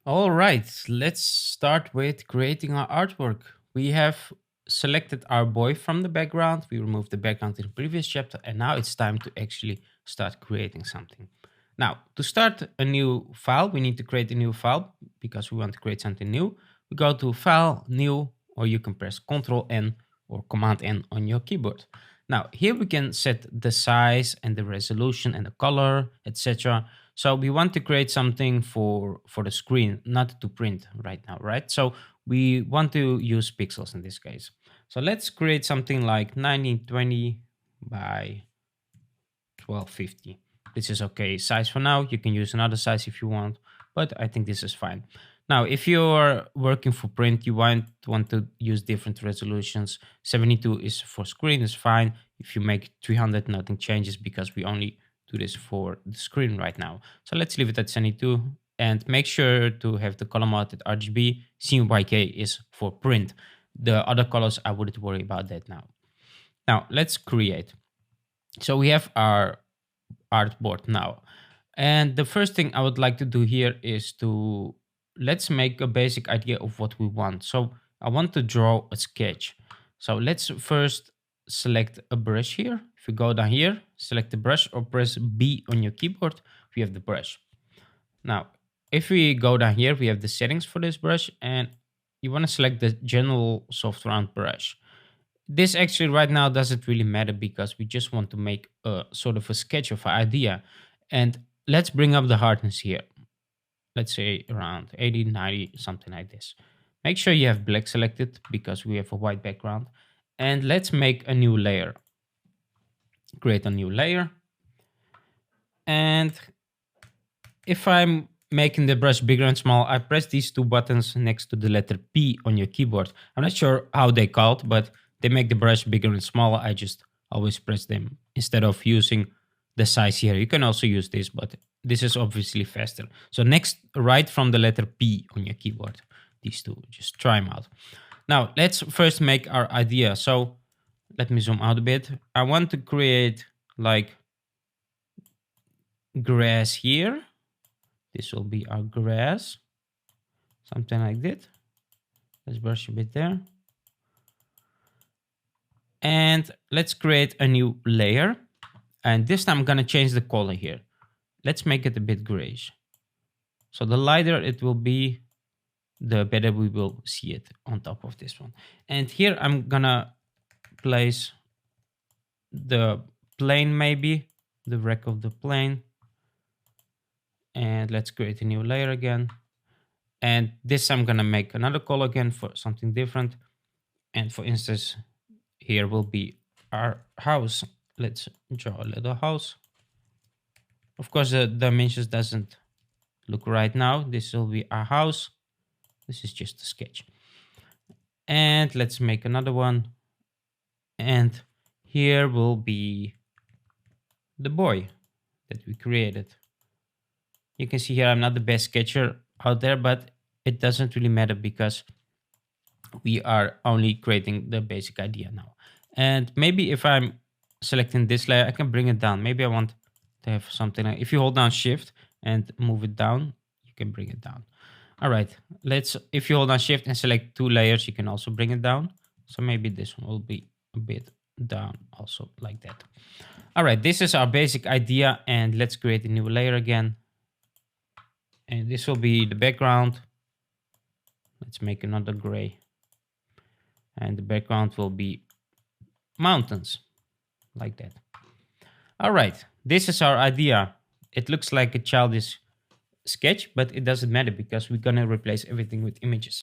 All right, let's start with creating our artwork. We have selected our boy from the background. We removed the background in the previous chapter, and now it's time to actually start creating something. Now, to start a new file, we need to create a new file because we want to create something new. We go to File, New, or you can press Ctrl N or Command N on your keyboard. Now, here we can set the size and the resolution and the color, etc. So we want to create something for the screen, not to print right now, right? So we want to use pixels in this case. So let's create something like 1920 by 1250. This is okay size for now. You can use another size if you want, but I think this is fine. Now, if you're working for print, you want to use different resolutions. 72 is for screen, is fine. If you make 300, nothing changes because we only do this for the screen right now. So let's leave it at 72 and make sure to have the color mode at RGB. CMYK is for print. The other colors, I wouldn't worry about that now. Now let's create. So we have our artboard now. And the first thing I would like to do here is to let's make a basic idea of what we want. So I want to draw a sketch. So let's first select a brush here. If you go down here, select the brush or press B on your keyboard, we have the brush. Now, if we go down here, we have the settings for this brush and you want to select the general soft round brush. This actually right now doesn't really matter because we just want to make a sort of a sketch of an idea. And let's bring up the hardness here. Let's say around 80, 90, something like this. Make sure you have black selected because we have a white background. And let's make a new layer. Create a new layer. And if I'm making the brush bigger and small, I press these two buttons next to the letter P on your keyboard. I'm not sure how they called, but they make the brush bigger and smaller. I just always press them instead of using the size here. You can also use this, but this is obviously faster. So next, right from the letter P on your keyboard, these two, just try them out. Now let's first make our idea. So let me zoom out a bit. I want to create like grass here. This will be our grass, something like that. Let's brush a bit there. And let's create a new layer. And this time I'm going to change the color here. Let's make it a bit grayish. So the lighter it will be, the better we will see it on top of this one. And here I'm going to place the plane, maybe the wreck of the plane. And let's create a new layer again. And this I'm going to make another color again for something different. And for instance, here will be our house. Let's draw a little house. Of course, the dimensions doesn't look right now. This will be our house. This is just a sketch. And let's make another one. And here will be the boy that we created. You can see here I'm not the best sketcher out there, but it doesn't really matter because we are only creating the basic idea now. And maybe if I'm selecting this layer, I can bring it down. Maybe I want to have something like, if you hold down shift and move it down, you can bring it down. All right, if you hold down shift and select two layers, you can also bring it down. So maybe this one will be a bit down also like that. All right, this is our basic idea and let's create a new layer again. And this will be the background. Let's make another gray. And the background will be mountains like that. All right, this is our idea. It looks like a childish sketch, but it doesn't matter because we're gonna replace everything with images.